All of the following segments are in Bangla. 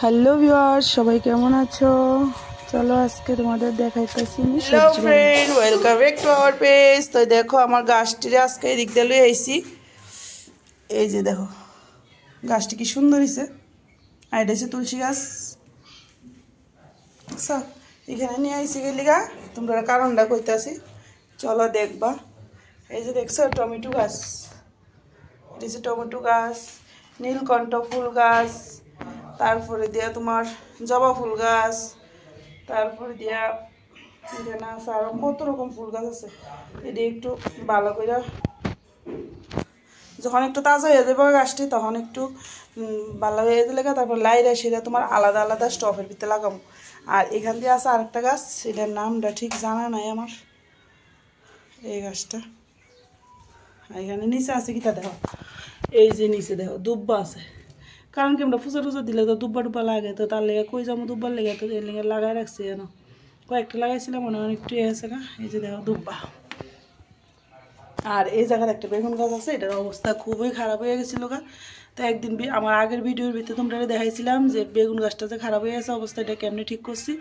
হ্যালো ভিউয়ার্স, সবাই কেমন আছো? চলো আজকে তোমাদের দেখাইতেছি আমি হ্যালো সবজি বানাই। Friend, welcome back to our page. তো দেখো আমার গাছটিরে আজকে এদিক দিয়ে লই আইছি। এই যে দেখো গাছটি কি সুন্দর হয়েছে। আর এটা হচ্ছে তুলসী গাছ। আচ্ছা, এখানে নিয়ে আইছি গেলিগা তোমরা কারণটা কইতাছি, চলো দেখবা। এই যে দেখছো টমেটো গাছ, এটা হচ্ছে টমেটো গাছ, নীলকণ্ঠ ফুল গাছ, তারপরে দিয়া তোমার জবা ফুল গাছ, তারপরে দিয়া এখানে আছে আরো কত রকম ফুল গাছ আছে। এটা একটু ভালো করে যখন একটু তাজা হয়ে যাবে গাছটি তখন একটু ভালো হয়ে দিলে তারপর লাইরা সেটা তোমার আলাদা আলাদা স্টফের ভিতরে লাগাবো। আর এখান দিয়ে আছে আরেকটা গাছ, এটার নামটা ঠিক জানা নাই আমার। এই গাছটা এখানে নিচে আছে কিটা দেখো, এই যে নিচে দেখো দুব্বা আছে। কারণ কি আমরা ফুচা টুচা দিলে তো দুব্বা টুব্বা লাগে, তো তার লেগে কই যাবো দুব্বার লেগে, তো এর লেগে লাগাই রাখছি যেন কয়েকটা লাগাইছিলাম মনে হয় একটু আছে না। এই যে দেখো দুব্বা। আর এই জায়গার একটা বেগুন গাছ আছে, এটার অবস্থা খুবই খারাপ হয়ে গেছিলো গা। তো একদিন আমার আগের ভিডিওর ভিতরে তোমরা দেখাইছিলাম যে বেগুন গাছটা যে খারাপ হয়ে গেছে অবস্থা, এটা কেমনি ঠিক করছি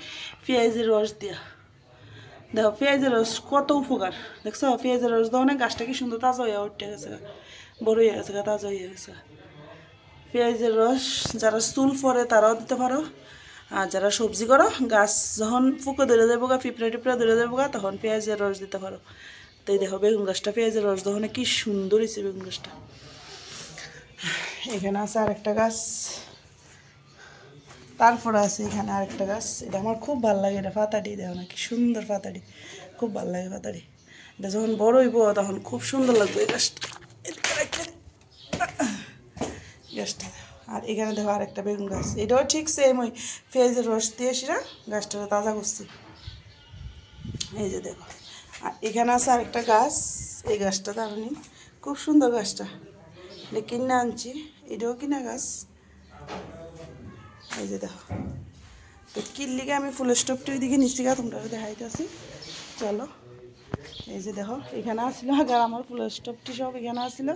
পেঁয়াজের রস দিয়া। দেখো পেঁয়াজের রস কত উপকার, দেখছো পেঁয়াজের রস দেওয়া অনেক গাছটা কি সুন্দর তাজা হয়ে উঠে গেছে, বড় হয়ে গেছে, তাজা হয়ে গেছে। পেঁয়াজের রস যারা চুল পরে তারাও দিতে পারো, আর যারা সবজি করো গাছ যখন ফুকে ধরে দেবো গা, পিঁপড়া টিপড়া ধরে দেবো গা, তখন পেঁয়াজের রস দিতে পারো। তাই দেখো বেগুন গাছটা পেঁয়াজের রস দহনে কি সুন্দর হয়েছে বেগুন গাছটা। এখানে আছে আরেকটা গাছ, তারপরে আছে এখানে আরেকটা গাছ, এটা আমার খুব ভালো লাগে। এটা পাতাড়ি, দেখো না কি সুন্দর পাতাড়ি, খুব ভালো লাগে পাতাড়ি। এটা যখন বড় হইব তখন খুব সুন্দর লাগবে এই গাছটা। গাছটা আর এখানে দেখো আরেকটা বেগুন গাছ, এটাও ঠিক সেম ওই পেঁয়াজের রস দিয়ে সেটা গাছটা তাজা করছি। এই যে দেখো, আর এখানে আছে আরেকটা গাছ, এই গাছটা দারুণ খুব সুন্দর গাছটা, এটা কিনে আনছি, এটাও কিনা গাছ। এই যে দেখো, তো কিনলিগে আমি ফুলের স্টপটি ওইদিকে নিচ্ছি গা, তোমরা দেখাইতেছি চলো। এই যে দেখো এখানে আসলো আগে আমার ফুলের স্টপটি সব এখানে আসলো,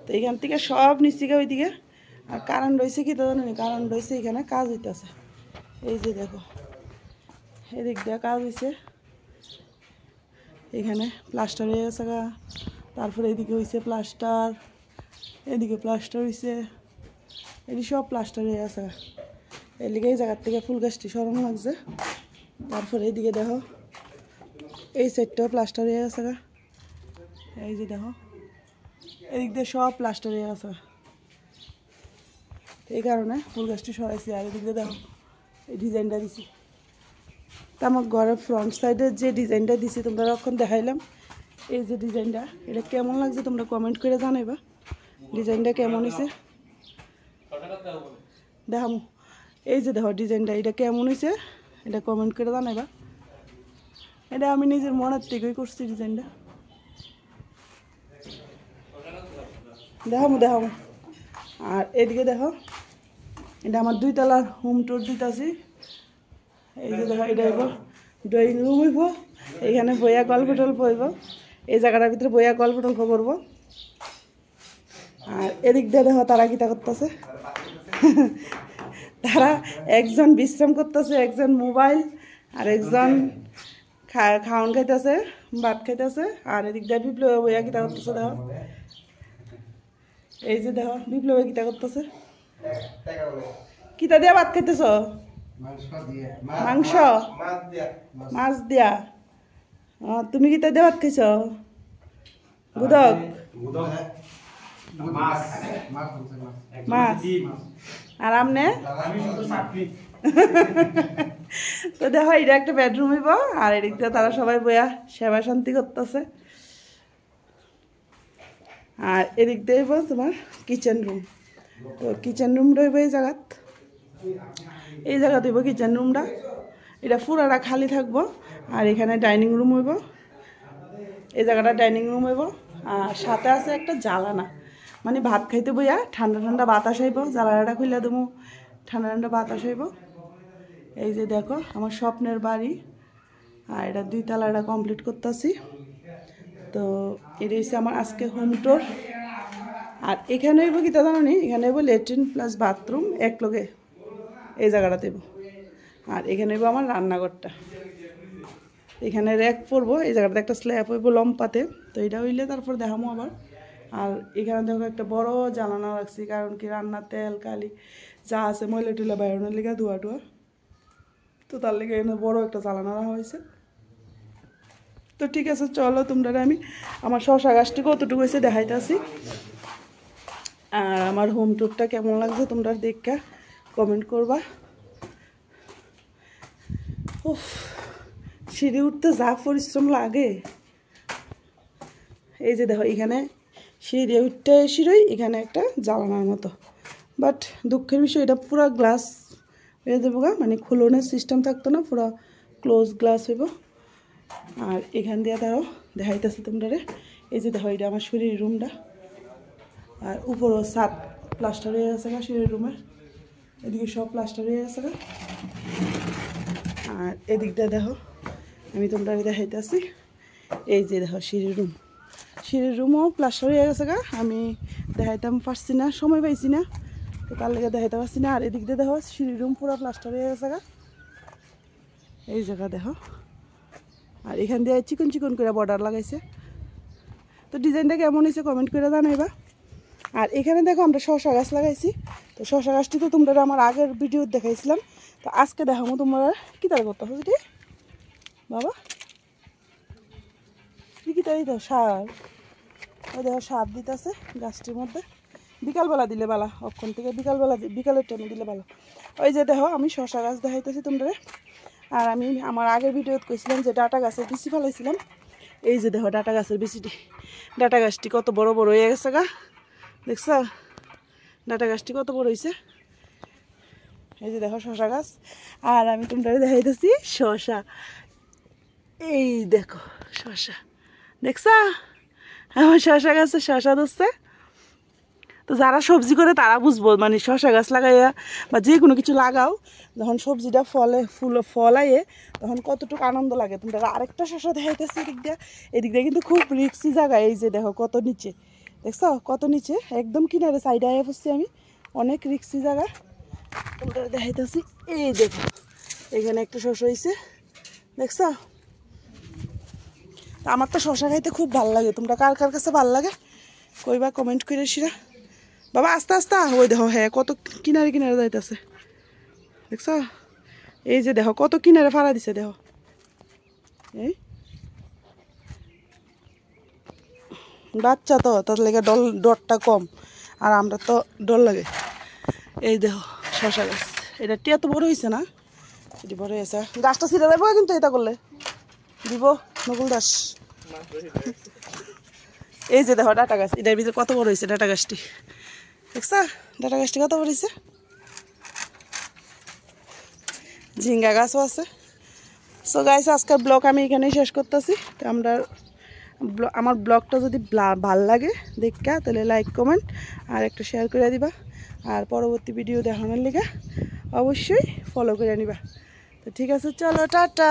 তো এখান থেকে সব নিচ্ছি গা ওইদিকে। আর কারণ রয়েছে কি তো জানি, কারণ রয়েছে এখানে কাজ হইতেছে। এই যে দেখো এদিক দিয়ে কাজ হয়েছে, এখানে প্লাস্টার হয়ে গেছে গা, তারপরে এদিকে হয়েছে প্লাস্টার, এদিকে প্লাস্টার হয়েছে, এদিকে সব প্লাস্টার হয়ে গেছে গা। এদিকে এই জায়গার থেকে ফুল গাছটি সরানো লাগছে। তারপরে এইদিকে দেখো এই সাইডটাও প্লাস্টার হয়ে গেছে গা, এই যে দেখো এদিক দিয়ে সব প্লাস্টার হয়ে গেছে। এই কারণে ফুল গাছটি সরাইছি। আর এদিক দিয়ে দেখো এই ডিজাইনটা দিছি, তা আমার ঘরের ফ্রন্ট সাইডের যে ডিজাইনটা দিছি তোমরা এখন দেখাইলাম, এই যে ডিজাইনটা এটা কেমন লাগছে তোমরা কমেন্ট করে জানাইবা ডিজাইনটা কেমন হয়েছে। দেখাম এই যে দেখো ডিজাইনটা এটা কেমন হয়েছে, এটা কমেন্ট করে জানাইবা। এটা আমি নিজের মনের থেকেই করছি ডিজাইনটা, দেখামো দেখামো। আর এদিকে দেখো এটা আমার 2 তলার হোম টুর দিতেছি। এই যে দেখো এটা হইব ড্রয়িং রুম হইব, এখানে বইয়া গল্প টল্প হইব, এই জায়গাটার ভিতরে বইয়া গল্প টল্প করবো। আর এদিক দিয়ে দেখো তারা কিতা করতেছে, তারা একজন বিশ্রাম করতেছে, একজন মোবাইল, আর একজন খাওয়ান খাইতেছে, ভাত খাইতেছে। আর এদিক দিয়ে বিপ্লব বইয়া কিতা করতেছে দেখো, এই যে দেখো বিপ্লবে কিতা করতেছে, কিতা দিয়া ভাত খাইতেছ? মাংস, মাছ দিয়া। তুমি কিতা দিয়ে ভাত খাইছ? গুদক মাছ। আর আমনে? তো দেখো এটা একটা বেডরুম হইব, আর এদিক দিয়ে তারা সবাই বইয়া সেবা শান্তি করতেছে। আর এদিক দিয়ে হইব তোমার কিচেন রুম, তো কিচেন রুম রইব এই জায়গাত, এই জায়গা হইব কিচেন রুমটা, এটা পুরাটা খালি থাকবো। আর এখানে ডাইনিং রুম হইব, এই জায়গাটা ডাইনিং রুম হইব। আর সাথে আছে একটা জ্বালানা, মানে ভাত খাইতে বইয়া ঠান্ডা ঠান্ডা বাতাস আইব, জ্বালানাটা খুলে দেবো, ঠান্ডা ঠান্ডা বাতাস আইব। এই যে দেখো আমার স্বপ্নের বাড়ি, আর এটা 2 তলাটা কমপ্লিট করতেছি। তো এটা হচ্ছে আমার আজকে হোম টুর। আর এখানে হইব কি তা জানো নি, এখানে হইব ল্যাট্রিন প্লাস বাথরুম এক লগে, এই জায়গাটা দেব। আর এখানে হইব আমার রান্নাঘরটা, এখানে র্যাক পরবো, এই জায়গাটাতে একটা স্ল্যাব হইব লম্পাতে, তো এটা হইলে তারপর দেখামো আবার। আর এখানে দেখো একটা বড় জ্বালানা রাখছি, কারণ কি রান্নার তেল কালি যা আছে ময়লা টুলা বাইরের লেগে ধোয়া টুয়া, তো তার লেগে এখানে বড় একটা জ্বালানা রাখা হয়েছে। তো ঠিক আছে চলো তোমরা আমি আমার শশা গাছটি কতটুকু হয়েছে দেখাইতেছি, আর আমার হোম টুরটা কেমন লাগছে তোমরা দেখা কমেন্ট করবা। উফ, সিঁড়ি উঠতে যা পরিশ্রম লাগে। এই যে দেখো এখানে সিঁড়ি উঠতে সিঁড়ি, এখানে একটা জ্বালানার মতো, বাট দুঃখের বিষয় এটা পুরো গ্লাস হয়ে দেবো গা, মানে খুলনের সিস্টেম থাকতো না, পুরো ক্লোজ গ্লাস হইব। আর এখান দিয়ে ধরো দেখাইতেছি তোমরা, এই যে দেখো এটা আমার শরীর রুমটা, আর উপরও ছাদ প্লাস্টার হয়ে গেছে গা শরীর রুমের, এদিকে সব প্লাস্টার হয়ে গেছে গা। আর এদিকটা দেখো আমি তোমরা দেখাইতেছি, এই যে দেখো সিঁড়ির রুম, সিঁড়ির রুমও প্লাস্টার হয়ে গেছে গা, আমি দেখাইতাম পারছি না, সময় পাইছি না, তো তার লেগে দেখাইতে পারছি না। আর এদিক দিয়ে দেখো সিঁড়ির রুম পুরো প্লাস্টার হয়ে গেছে গা, এই জায়গা দেখো। আর এখান দিয়ে চিকন চিকন করে বর্ডার লাগাইছে, তো ডিজাইনটা কেমন হয়েছে কমেন্ট করে জানাইবা। আর এখানে দেখো আমরা শশা গাছ লাগাইছি, তো শশা গাছটি তো তোমরা আমার আগের ভিডিও দেখাইছিলাম, তো আজকে দেখাবো তোমরা কী তার করতে হবে এটি বাবা, কী তাই তো সার, ওই দেখো সার দিতেছে গাছটির মধ্যে, বিকালবেলা দিলে বালা, অক্ষণ থেকে বিকালবেলা বিকালের টাইমে দিলে ভালো। ওই যে দেখো আমি শশা গাছ দেখাইতেছি তোমরা। আর আমি আমার আগের ভিডিওতে কইছিলাম যে ডাটা গাছের বিচি ফেলাইছিলাম, এই যে দেখো ডাটা গাছের বিচিটি, ডাটা গাছটি কত বড় বড় হয়ে গেছে গা, দেখছ ডাটা গাছটি কত বড় হয়েছে। এই যে দেখো শশা গাছ, আর আমি তোমরা দেখাইতেছি শশা, এই দেখো শশা, দেখছা আমার শশা গাছে শশা ধরছে। তো যারা সবজি করে তারা বুঝবো, মানে শশা গাছ লাগাইয়া বা যে কোনো কিছু লাগাও, যখন সবজিটা ফলাইয়ে তখন কতটুকু আনন্দ লাগে। তোমরা আরেকটা শশা দেখাইতেছি এদিক দিয়ে কিন্তু খুব রিক্সি জায়গা, এই যে দেখো কত নিচে, দেখছো কত নিচে, একদম কিনারে সাইডে আয়া পড়ছি আমি, অনেক রিক্সি জায়গা। তোমরা দেখাইতেছি, এই দেখো এখানে একটা শশা হয়েছে, দেখছো। আমার তো শশা খাইতে খুব ভালো লাগে, তোমরা কার কার কাছে ভালো লাগে কইবা কমেন্ট করে সিরা। বাবা আস্তে আস্তে ওই দেখো, হ্যাঁ কত কিনারে কিনারে যাইতেছে, দেখছো এই যে দেখো কত কিনারে ফাড়া দিছে, দেখো এই বাচ্চা তো তার লেগে ডরটা কম, আর আমরা তো ডর লাগে। এই দেখো শশা গাছ, এটা টিয়া তো বড় হয়েছে না, এটি বড় হয়েছে, গাছটা ছিঁড়ে দেবো কিন্তু এটা করলে দিব নকুল দাস। এই যে দেখো ডাটা গাছ, এটার ভিতরে কত বড় হয়েছে ডাটা গাছটি, দেখছা ডাটা গাছটি কত বড় হয়েছে। ঝিঙ্গা গাছও আছে। সো গাইস আজকের ব্লগ আমি এখানেই শেষ করতেছি। তো আমার ব্লগটা যদি ভাল লাগে দেখা তাহলে লাইক কমেন্ট আর একটা শেয়ার করে দিবা, আর পরবর্তী ভিডিও দেখানোর লেগে অবশ্যই ফলো করে নিবা। তো ঠিক আছে চলো টাটা।